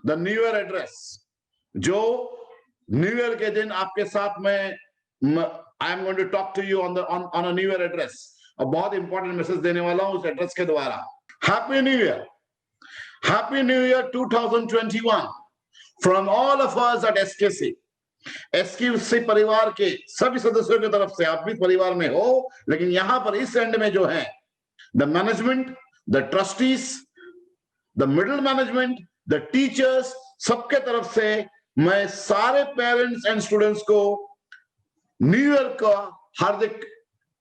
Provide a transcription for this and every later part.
The new year address, जो new year के दिन आपके साथ में I am going to talk to you on a new year address, और बहुत इंपॉर्टेंट मैसेज देने वाला हूं उस एड्रेस के द्वारा। Happy new year, happy new year 2021 from all of us at SKC. SKC परिवार के सभी सदस्यों की तरफ से, आप भी परिवार में हो, लेकिन यहां पर इस एंड में जो है the management, the trustees, the middle management, the teachers, सबके तरफ से मैं सारे पेरेंट्स एंड स्टूडेंट्स को न्यू ईयर का हार्दिक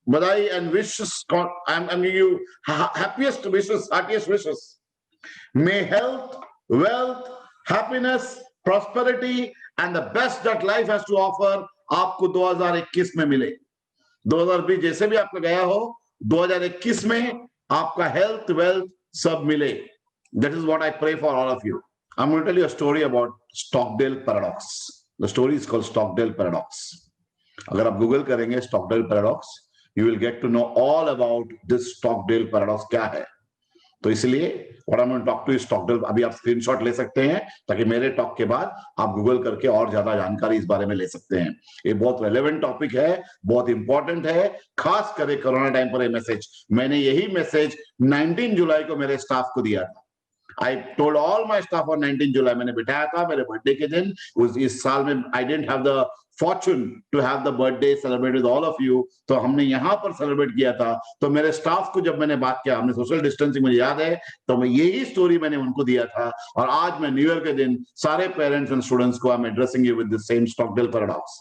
बधाई and wishes, I am giving you happiest wishes, heartiest wishes. May health, wealth, happiness, prosperity and the best that life has to offer आपको 2021 में मिले। 2020 जैसे भी आपका गया हो, 2021 में आपका हेल्थ, वेल्थ सब मिले। That is what I pray for all of you. I'm going to tell you a story about Stockdale paradox. The story is called Stockdale paradox. अगर आप गूगल करेंगे Stockdale paradox, you will get to know all about this Stockdale paradox क्या है। तो इसलिए what I'm going to talk to you Stockdale, अभी आप screenshot ले सकते हैं ताकि मेरे टॉक के बाद आप गूगल करके और ज्यादा जानकारी इस बारे में ले सकते हैं। ये बहुत रेलेवेंट टॉपिक है, बहुत इंपॉर्टेंट है, खास करके कोरोना टाइम पर ये मैसेज। मैंने यही मैसेज 19 जुलाई को मेरे स्टाफ को दिया था। I told all my staff on 19 जुलाई, मैंने बिठाया था मेरे बर्थडे के दिन। इस साल में I didn't have the fortune to have the birthday celebrate with all of you, तो हमने यहाँ पर सेलिब्रेट किया था। तो मेरे स्टाफ को जब मैंने बात किया, हमने सोशल डिस्टेंसिंग, मुझे याद है, तो मैं यही स्टोरी मैंने उनको दिया था। और आज मैं न्यू ईयर के दिन सारे पेरेंट्स एंड स्टूडेंट्स को I am addressing you with the same Stockdale paradox.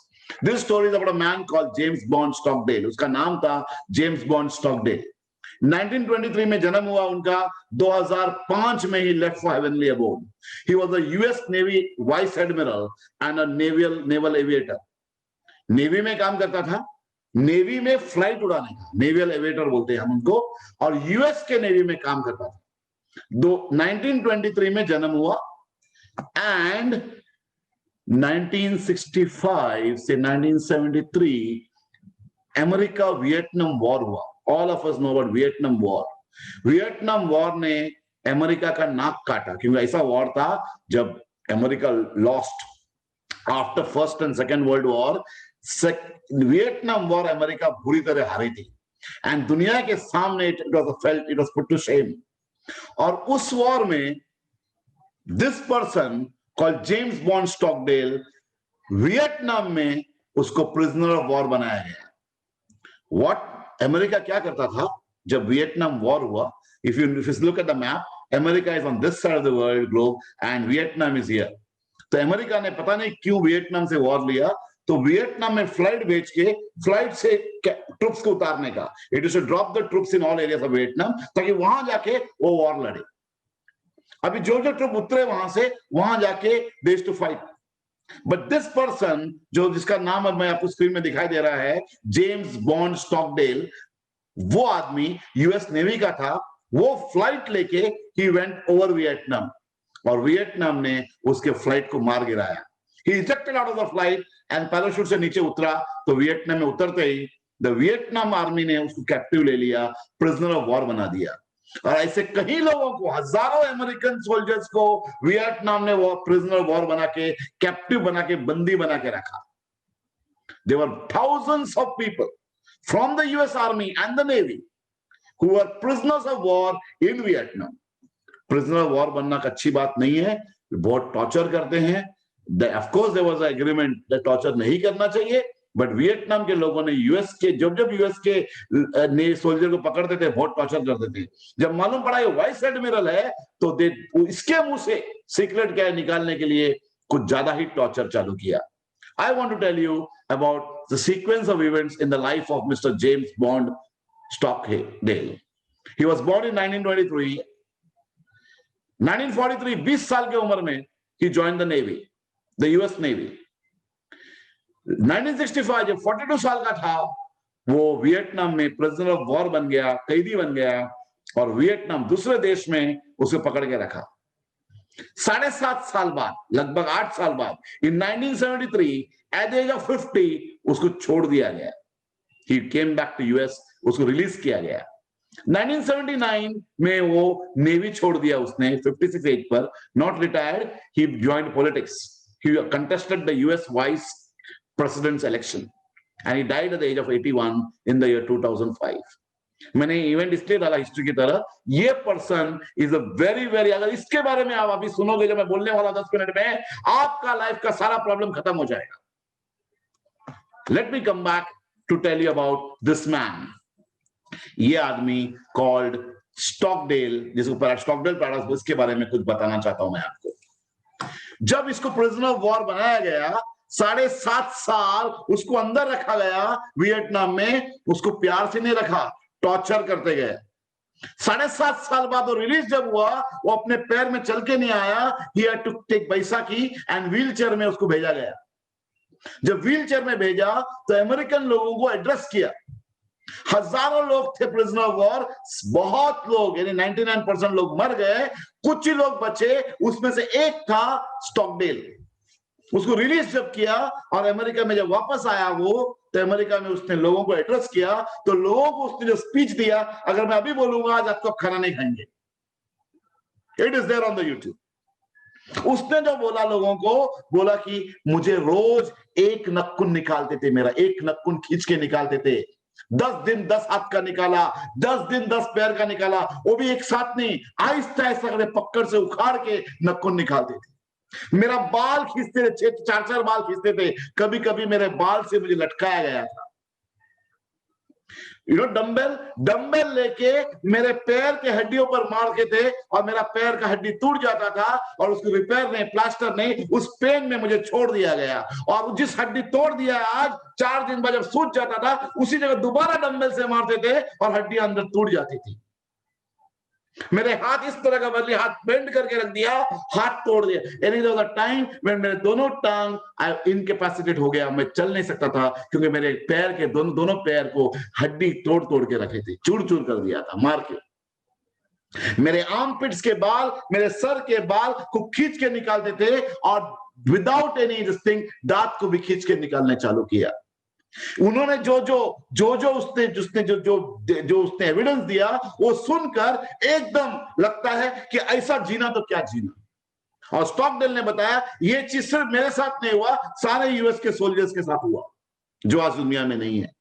This story is about a man called James Bond Stockdale. उसका नाम था जेम्स बॉन्ड स्टॉकडेल। 1923 में जन्म हुआ उनका, 2005 में he left for heavenly abode. He was a US navy vice admiral and a naval aviator. Navy में काम करता था, नेवी में फ्लाइट उड़ाने का, नेवल एविएटर बोलते हैं हम उनको, और यूएस के नेवी में काम करता था। 1923 में जन्म हुआ एंड 1965 से 1973 अमेरिका वियतनाम वॉर हुआ। All of us know about Vietnam war. Vietnam war ने अमेरिका का नाक काटा, क्योंकि ऐसा वॉर था जब America lost after first and second world war. Vietnam war America बुरी तरह हारी थी एंड दुनिया के सामने it was put to shame. और उस वॉर में this person called James Bond Stockdale, Vietnam में उसको प्रिजनर ऑफ वॉर बनाया गया। व्हाट अमेरिका क्या करता था जब वियतनाम वॉर हुआ? If you look at the map, America is on this side of the world globe and Vietnam is here. तो अमेरिका ने पता नहीं क्यों वियतनाम से वॉर लिया, तो वियतनाम में फ्लाइट भेज के, फ्लाइट से ट्रुप्स को उतारने का, it is to drop the troops in all areas of Vietnam, ताकि वहां जाके वो वॉर लड़े। अभी जो जो ट्रुप उतरे वहां से, वहां जाके दे to fight. But this person, जो जिसका नाम अब मैं आपको स्क्रीन में दिखाई दे रहा है, जेम्स बॉन्ड स्टॉकडेल, वो आदमी यूएस नेवी का था। वो फ्लाइट लेके ही वेंट ओवर वियतनाम, और वियतनाम ने उसके फ्लाइट को मार गिराया। He ejected out of the flight and parachute से नीचे उतरा, तो वियतनाम में उतरते ही द वियतनाम आर्मी ने उसको कैप्टिव ले लिया, प्रिजनर ऑफ वॉर बना दिया। और ऐसे कई लोगों को, हजारों अमेरिकन सोल्जर्स को वियतनाम ने वो प्रिजनर ऑफ वॉर बना के, कैप्टिव बना के, बंदी बना के रखा। There were thousands of people from the US army and the navy who were prisoners of war in Vietnam. Prisoner of war बनना अच्छी बात नहीं है, बहुत टॉर्चर करते हैं। Of course there was an agreement that torture नहीं करना चाहिए, बट वियतनाम के लोगों ने यूएस के, जब जब यूएस के सोल्जर को पकड़ते थे, बहुत टॉर्चर करते थे। जब मालूम पड़ा ये वाइस एडमिरल है, तो इसके मुंह से सीक्रेट क्या है निकालने के लिए कुछ ज्यादा ही टॉर्चर चालू किया। I want to tell you about the sequence of events in the life of Mr. James Bond Stockdale. He was born in 1923. 1943, 20 साल की उम्र में he joined the Navy, the US Navy. 1965, जब 42 साल का था, वो वियतनाम में प्रिजनर ऑफ वॉर बन गया, कैदी बन गया, और वियतनाम दूसरे देश में उसे पकड़ के रखा। 7.5 साल बाद, लगभग 8 साल बाद, in 1973, at the age of 50, उसको छोड़ दिया गया। He came back to US, उसको रिलीज किया गया। 1979 में वो नेवी छोड़ दिया उसने 56 एज पर, not retired, he joined politics, he contested the US vice president's election and he died at the age of 81 in the year 2005. मैंने इवेंट इसलिए डाला हिस्ट्री की तरह, ये person is a very very, अगर इसके बारे में आप अभी सुनोगे जो मैं बोलने वाला 10 मिनट में, आपका लाइफ का सारा प्रॉब्लम खत्म हो जाएगा. Let me come back to tell you about this man. ये आदमी कॉल्ड स्टॉकडेल, जिसको स्टॉकडेल पैराडॉक्स, इसके बारे में कुछ बताना चाहता हूं मैं आपको. जब इसको प्रिजनर ऑफ वॉर बनाया गया, 7.5 साल उसको अंदर रखा गया वियतनाम में. उसको प्यार से नहीं रखा, टॉर्चर करते गए. 7.5 साल बाद वो रिलीज जब हुआ, वो अपने पैर में चल के नहीं आया. ही हैड टू टेक बैसाखी एंड व्हील चेयर में उसको भेजा गया. जब व्हील चेयर में भेजा तो अमेरिकन लोगों को एड्रेस किया. हजारों लोग थे प्रिजनर ऑफ वॉर, बहुत लोग यानी 99% लोग मर गए, कुछ ही लोग बचे. उसमें से एक था स्टॉकडेल. उसको रिलीज जब किया और अमेरिका में जब वापस आया वो, तो अमेरिका में उसने लोगों को एड्रेस किया. तो लोगों को उसने जो स्पीच दिया, अगर मैं अभी बोलूंगा आज आपको खाना नहीं खाएंगे. It is there on the YouTube. उसने जो बोला लोगों को, बोला कि मुझे रोज एक नक्कुन निकालते थे, मेरा एक नक्कुन खींच के निकालते थे. 10 दिन 10 हाथ का निकाला, 10 दिन 10 पैर का निकाला, वो भी एक साथ नहीं, आहिस्ता आहिस्ता पकड़ से उखाड़ के नक्कुन निकालते थे. मेरा बाल खींचते थे, 4 बाल खींचते थे. कभी कभी मेरे बाल से मुझे लटकाया गया था. डंबल लेके मेरे पैर के हड्डियों पर मारते थे और मेरा पैर का हड्डी टूट जाता था और उसको रिपेयर नहीं, प्लास्टर नहीं, उस पेन में मुझे छोड़ दिया गया. और जिस हड्डी तोड़ दिया आज, 4 दिन बाद जब सूज जाता था, उसी जगह दोबारा डंबल से मारते थे और हड्डी अंदर टूट जाती थी. मेरे हाथ इस तरह का बदले, हाथ बेंड करके रख दिया, हाथ तोड़ दिया. यानी टाइम में मेरे दोनों टांग इनकेपेसिटेट हो गया, मैं चल नहीं सकता था, क्योंकि मेरे पैर के दोनों पैर को हड्डी तोड़ तोड़ के रखे थे, चूर चूर कर दिया था मार के. मेरे आर्म पिट्स के बाल, मेरे सर के बाल को खींच के निकालते थे और विदाउट एनी दिस थिंग दांत को भी खींच के निकालने चालू किया. उन्होंने जो उसने एविडेंस दिया, वो सुनकर एकदम लगता है कि ऐसा जीना तो क्या जीना. और स्टॉकडेल ने बताया ये चीज सिर्फ मेरे साथ नहीं हुआ, सारे यूएस के सोल्जर्स के साथ हुआ जो आज दुनिया में नहीं है.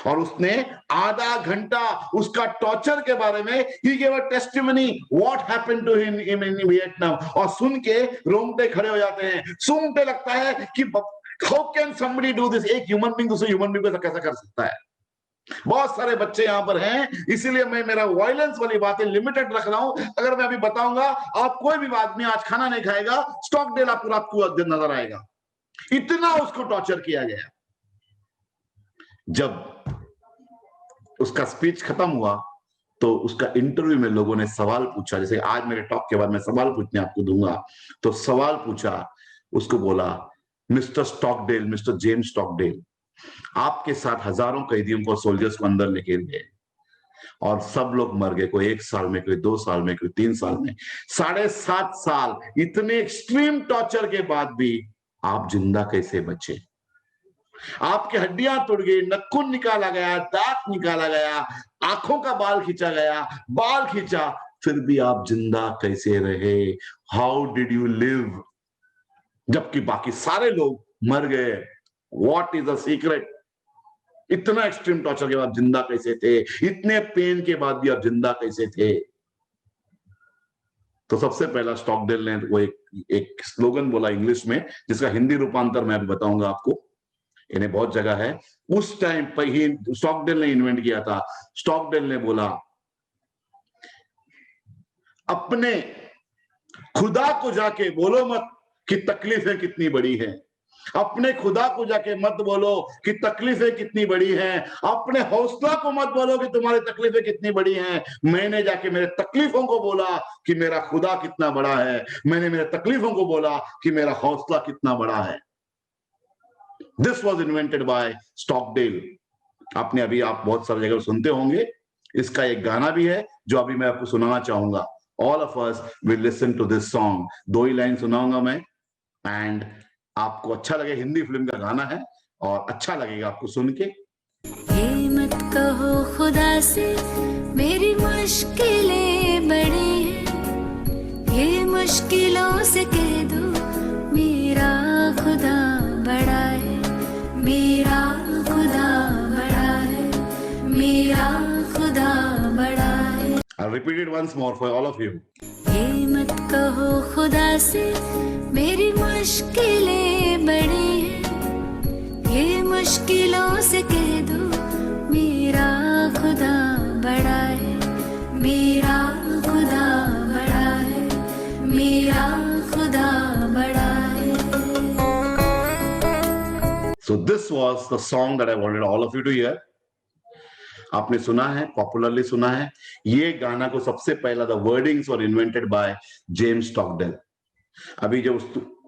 और उसने आधा घंटा उसका टॉर्चर के बारे में, he give a testimony what happened to him in Vietnam. और सुन के रोंगटे खड़े हो जाते हैं, सुनते लगता है कि how can somebody do this. एक ह्यूमन बीइंग दूसरे ह्यूमन बीइंग को कैसा कर सकता है. बहुत सारे बच्चे यहां पर हैं, इसीलिए मैं मेरा वायलेंस वाली बातें लिमिटेड रख रहा हूं. अगर मैं अभी बताऊंगा, आप कोई भी आदमी आज खाना नहीं खाएगा, स्टॉकडेल आपको रात को नजर आएगा. इतना उसको टॉर्चर किया गया. जब उसका स्पीच खत्म हुआ तो उसका इंटरव्यू में लोगों ने सवाल पूछा, जैसे आज मेरे टॉक के बाद मैं सवाल पूछने आपको दूंगा, तो सवाल पूछा, उसको बोला mister Stockdale, mister James Stockdale, आपके साथ हजारों कैदियों को, सोल्जर्स को अंदर लेके गए और सब लोग मर गए, कोई 1 साल में, कोई 2 साल में, कोई 3 साल में. 7.5 साल इतने एक्सट्रीम टॉर्चर के बाद भी आप जिंदा कैसे बचे. आपकी हड्डियां टूट गई, नखून निकाला गया, दांत निकाला गया, आंखों का बाल खींचा गया, बाल खींचा, फिर भी आप जिंदा कैसे रहे. हाउ डिड यू लिव, जबकि बाकी सारे लोग मर गए. What is the secret. इतना एक्सट्रीम टॉर्चर के बाद जिंदा कैसे थे, इतने पेन के बाद भी आप जिंदा कैसे थे. तो सबसे पहला स्टॉकडेल ने वो एक स्लोगन बोला इंग्लिश में, जिसका हिंदी रूपांतर मैं अभी बताऊंगा आपको. इन्हें बहुत जगह है. उस टाइम पर ही स्टॉकडेल ने इन्वेंट किया था. स्टॉकडेल ने बोला अपने खुदा को जाके बोलो मत कि तकलीफें कितनी बड़ी हैं. अपने खुदा को जाके मत बोलो कि तकलीफें कितनी बड़ी हैं. अपने हौसला को मत बोलो कि तुम्हारी तकलीफें कितनी बड़ी हैं. मैंने जाके मेरे तकलीफों को बोला कि मेरा खुदा कितना बड़ा है. मैंने मेरे तकलीफों को बोला कि मेरा हौसला कितना बड़ा है. This was invented by Stockdale. आपने अभी आप बहुत सारी जगह सुनते होंगे. इसका एक गाना भी है जो अभी मैं आपको सुनाना चाहूंगा. All of us will listen to this song. 2 ही लाइन सुनाऊंगा मैं, एंड आपको अच्छा लगे. हिंदी फिल्म का गाना है और अच्छा लगेगा आपको सुन के. ये मत कहो खुदा से मेरी मुश्किलें बड़ी हैं, ये मुश्किलों से कह दो मेरा खुदा बड़ा है, मेरा खुदा बड़ा है, मेरा खुदा बड़ा है। I'll repeat it once more for all of you. ये मत कहो खुदा से मेरी मुश्किलें बड़ी हैं, ये मुश्किलों से कह दो मेरा खुदा बड़ा है, मेरा खुदा बड़ा है, मेरा खुदा बड़ा है। So this was the song that I wanted all of you to hear. आपने सुना है, पॉपुलरली सुना है। ये गाना को सबसे पहला the wordings were invented by James Stockdale. अभी जब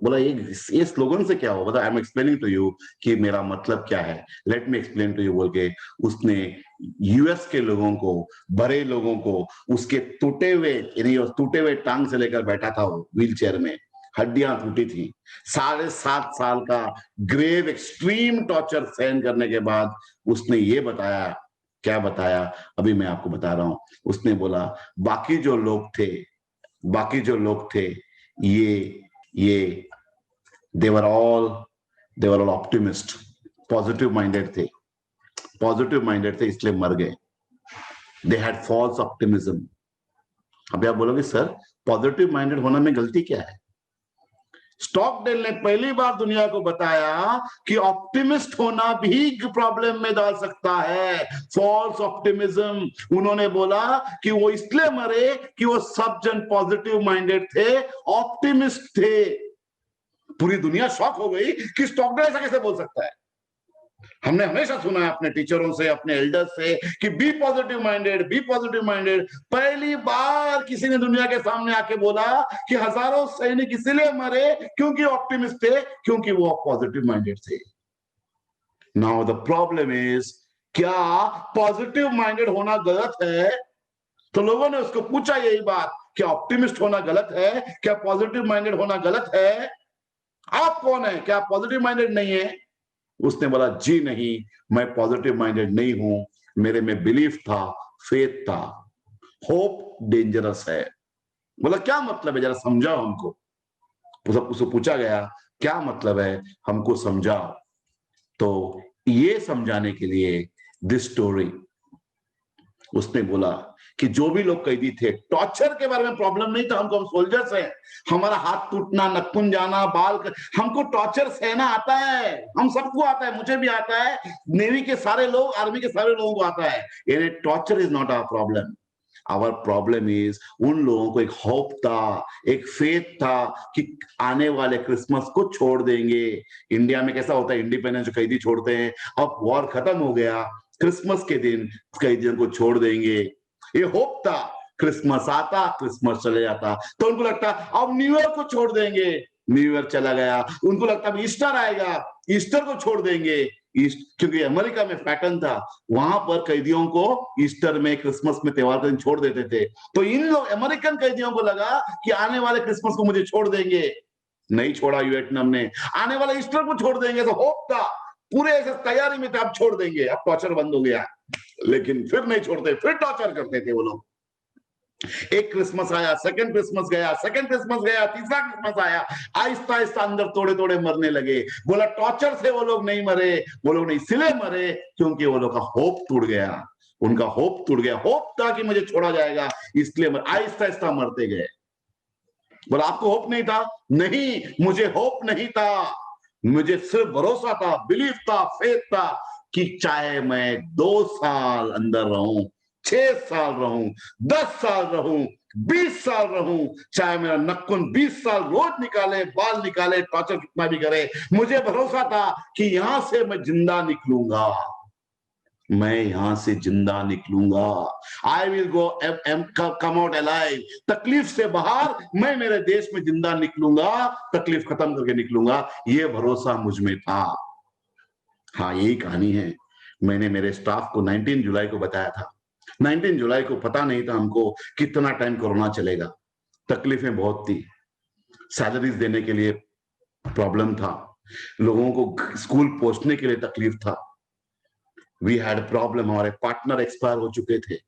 बोला ये स्लोगन से क्या हुआ, I am explaining to you कि मेरा मतलब क्या है, let me explain to you बोल के उसने यूएस के लोगों को, बड़े लोगों को, उसके टूटे हुए टांग से लेकर बैठा था वो व्हील चेयर में, हड्डियां टूटी थी, 7.5 साल का ग्रेव एक्सट्रीम टॉर्चर सहन करने के बाद उसने ये बताया, क्या बताया अभी मैं आपको बता रहा हूं। उसने बोला बाकी जो लोग थे ये they were all optimist, positive minded थे इसलिए मर गए। They had false optimism. अभी आप बोलोगे सर पॉजिटिव माइंडेड होना में गलती क्या है? स्टॉकडेल ने पहली बार दुनिया को बताया कि ऑप्टिमिस्ट होना भी प्रॉब्लम में डाल सकता है, फॉल्स ऑप्टिमिज्म। उन्होंने बोला कि वो इसलिए मरे कि वो सब जन पॉजिटिव माइंडेड थे, ऑप्टिमिस्ट थे। पूरी दुनिया शॉक हो गई कि स्टॉकडेल ऐसा कैसे बोल सकता है। हमने हमेशा सुना है अपने टीचरों से, अपने एल्डर्स से कि बी पॉजिटिव माइंडेड। पहली बार किसी ने दुनिया के सामने आके बोला कि हजारों सैनिक इसलिए मरे क्योंकि ऑप्टिमिस्ट थे, क्योंकि वो पॉजिटिव माइंडेड थे। नाउ द प्रॉब्लम इज, क्या पॉजिटिव माइंडेड होना गलत है? तो लोगों ने उसको पूछा यही बात, क्या ऑप्टिमिस्ट होना गलत है, क्या पॉजिटिव माइंडेड होना गलत है? आप कौन है, क्या पॉजिटिव माइंडेड नहीं है? उसने बोला जी नहीं, मैं पॉजिटिव माइंडेड नहीं हूं, मेरे में बिलीफ था, फेथ था। होप डेंजरस है। बोला क्या मतलब है, जरा समझाओ हमको। उसको पूछा गया क्या मतलब है, हमको समझाओ। तो ये समझाने के लिए दिस स्टोरी, उसने बोला कि जो भी लोग कैदी थे, टॉर्चर के बारे में प्रॉब्लम नहीं था हमको, हम सोल्जर्स हैं, हमारा हाथ टूटना, नखून जाना, हमको टॉर्चर सहना आता है, हम सबको आता है, मुझे भी आता है, नेवी के सारे लोग, आर्मी के सारे लोगों को आता है। यानी torture is not our problem. Our problem is उन लोगों को एक होप था, एक फेथ था कि आने वाले क्रिसमस को छोड़ देंगे। इंडिया में कैसा होता है, इंडिपेंडेंस जो कैदी छोड़ते हैं, अब वॉर खत्म हो गया, क्रिसमस के दिन कैदियों को छोड़ देंगे, ये होप था। क्रिसमस आता, क्रिसमस चले जाता, तो उनको लगता अब न्यू ईयर को छोड़ देंगे, न्यू ईयर चला गया। उनको लगता अब ईस्टर आएगा, ईस्टर को छोड़ देंगे, क्योंकि अमेरिका में पैटर्न था, वहां पर कैदियों को ईस्टर में, क्रिसमस में, त्योहार के दिन छोड़ देते थे। तो इन लोग अमेरिकन कैदियों को लगा कि आने वाले क्रिसमस को मुझे छोड़ देंगे, नहीं छोड़ा वियतनाम ने, आने वाले ईस्टर को छोड़ देंगे, तो होप था, पूरे ऐसे तैयारी में थे, अब छोड़ देंगे, अब टॉर्चर बंद हो गया। लेकिन फिर नहीं छोड़ते, फिर टॉर्चर करते थे वो लोग। एक क्रिसमस आया, सेकंड क्रिसमस गया, तीसरा क्रिसमस आया, आहिस्ता आहिस्ता अंदर तोड़े तोड़े मरने लगे। बोला टॉर्चर से वो लोग नहीं मरे, वो लोग नहीं इसलिए मरे क्योंकि वो लोग का होप टूट गया, उनका होप टूट गया। होप था कि मुझे छोड़ा जाएगा, इसलिए आहिस्ता आहिस्ता मरते गए। बोला आपको होप नहीं था? नहीं, मुझे होप नहीं था, मुझे सिर्फ भरोसा था, बिलीफ था, फेथ था कि चाहे मैं 2 साल अंदर रहूं, 6 साल रहूं, 10 साल रहूं, 20 साल रहूं, चाहे मेरा नक्कुन 20 साल रोज निकाले, बाल निकाले, टॉर्चर कितना भी करे, मुझे भरोसा था कि यहां से मैं जिंदा निकलूंगा, मैं यहां से जिंदा निकलूंगा। I will go come out alive. तकलीफ से बाहर मैं मेरे देश में जिंदा निकलूंगा, तकलीफ खत्म करके निकलूंगा, ये भरोसा मुझ में था। हाँ, यही कहानी है। मैंने मेरे स्टाफ को 19 जुलाई को बताया था। 19 जुलाई को पता नहीं था हमको कितना टाइम कोरोना चलेगा, तकलीफें बहुत थी, सैलरीज देने के लिए प्रॉब्लम था, लोगों को स्कूल पहुंचने के लिए तकलीफ था। वी हैड प्रॉब्लम, हमारे पार्टनर एक्सपायर हो चुके थे,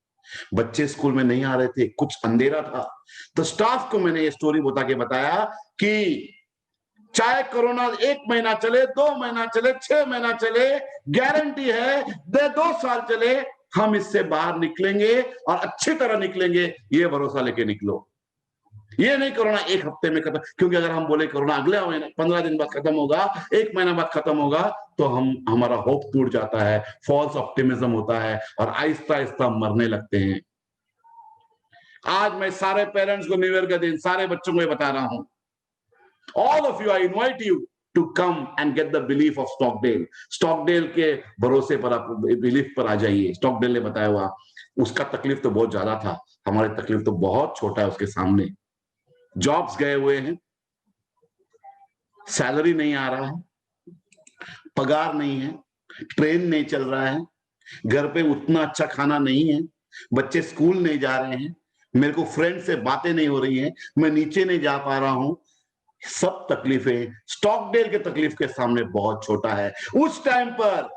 बच्चे स्कूल में नहीं आ रहे थे, कुछ अंधेरा था। तो स्टाफ को मैंने ये स्टोरी बता के बताया कि चाहे कोरोना 1 महीना चले, 2 महीना चले, 6 महीना चले, गारंटी है 2 साल चले, हम इससे बाहर निकलेंगे और अच्छी तरह निकलेंगे, ये भरोसा लेके निकलो। ये नहीं कोरोना 1 हफ्ते में खत्म, क्योंकि अगर हम बोले कोरोना अगले महीने 15 दिन बाद खत्म होगा, 1 महीना बाद खत्म होगा, तो हमारा होप टूट जाता है, फॉल्स ऑप्टिमिज्म होता है और आहिस्ता आहिस्ता मरने लगते हैं। आज मैं सारे पेरेंट्स को न्यू ईयर के दिन सारे बच्चों को ये बता रहा हूं, all of you, I invite you to come and get the belief of Stockdale. Stockdale के भरोसे पर आप बिलीफ पर आ जाइए। स्टॉकडेल ने बताया हुआ, उसका तकलीफ तो बहुत ज्यादा था, हमारी तकलीफ तो बहुत छोटा है उसके सामने। जॉब्स गए हुए हैं, सैलरी नहीं आ रहा है, पगार नहीं है, ट्रेन नहीं चल रहा है, घर पे उतना अच्छा खाना नहीं है, बच्चे स्कूल नहीं जा रहे हैं, मेरे को फ्रेंड से बातें नहीं हो रही हैं, मैं नीचे नहीं जा पा रहा हूं। सब तकलीफें स्टॉकडेल के तकलीफ के सामने बहुत छोटा है। उस टाइम पर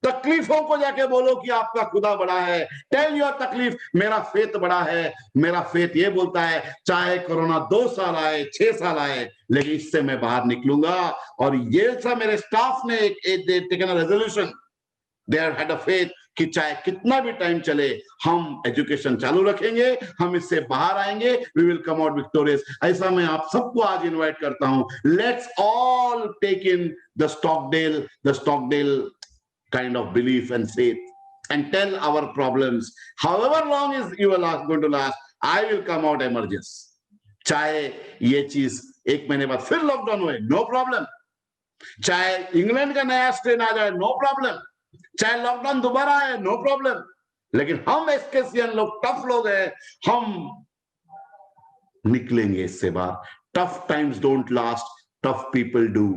तकलीफों को जाके बोलो कि आपका खुदा बड़ा है। टेल योर तकलीफ, मेरा फेथ बड़ा है। मेरा फेथ ये बोलता है चाहे कोरोना 2 साल आए, 6 साल आए, लेकिन इससे मैं बाहर निकलूंगा। और ये सब मेरे स्टाफ ने taken a resolution, they had a faith कि चाहे कितना भी टाइम चले, हम एजुकेशन चालू रखेंगे, हम इससे बाहर आएंगे, we will come out victorious. ऐसा मैं आप सबको आज इनवाइट करता हूं, let's all take in the Stockdale kind of belief and faith and tell our problems, however long is you are going to last, I will come out emerges। चाहे ये चीज 1 महीने बाद फिर लॉकडाउन हुए, नो प्रॉब्लम, चाहे England का नया स्ट्रेन आ जाए, नो प्रॉब्लम, चाहे लॉकडाउन दोबारा आए, नो प्रॉब्लम, लेकिन हम एसकेसीएन लोग टफ लोग हैं, हम निकलेंगे इससे बाहर। Tough times don't last, tough people do.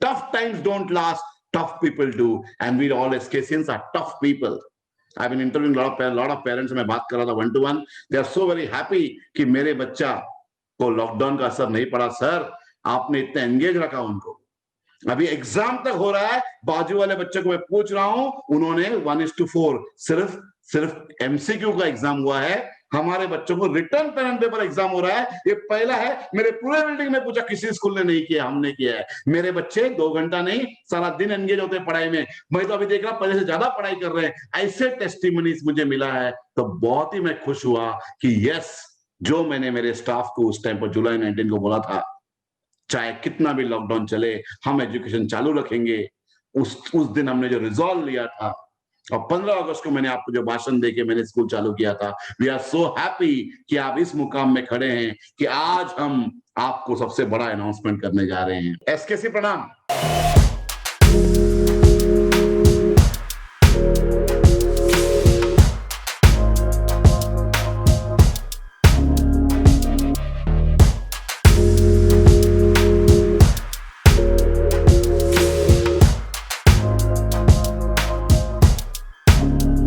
Tough times don't last, tough people do, and we all SKCians are tough people। I've been interviewing lot of parents, मैं बात कर रहा था 1-to-1, they are so very happy कि मेरे बच्चा को lockdown का असर नहीं पड़ा। सर, आपने इतना एंगेज रखा उनको, अभी एग्जाम तक हो रहा है, बाजू वाले बच्चे को मैं पूछ रहा हूं, उन्होंने 1:4 सिर्फ एमसीक्यू का एग्जाम हुआ है। हमारे बच्चों को रिटर्न पेन पेपर एग्जाम हो रहा है, ये पहला है। मेरे पूरे बिल्डिंग में पूछा, किसी स्कूल ने नहीं किया, हमने किया है। मेरे बच्चे 2 घंटा नहीं, सारा दिन एंगेज होते हैं पढ़ाई में। मैं तो अभी देख रहा पहले से ज्यादा पढ़ाई कर रहे हैं। ऐसे टेस्टिमनीज मुझे मिला है, तो बहुत ही मैं खुश हुआ कि यस, जो मैंने मेरे स्टाफ को उस टाइम पर जुलाई 19 को बोला था, चाहे कितना भी लॉकडाउन चले, हम एजुकेशन चालू रखेंगे, उस दिन हमने जो रिजॉल्व लिया था, और 15 अगस्त को मैंने आपको जो भाषण देके मैंने स्कूल चालू किया था। वी आर सो हैप्पी कि आप इस मुकाम में खड़े हैं कि आज हम आपको सबसे बड़ा अनाउंसमेंट करने जा रहे हैं। एसकेसी प्रणाम।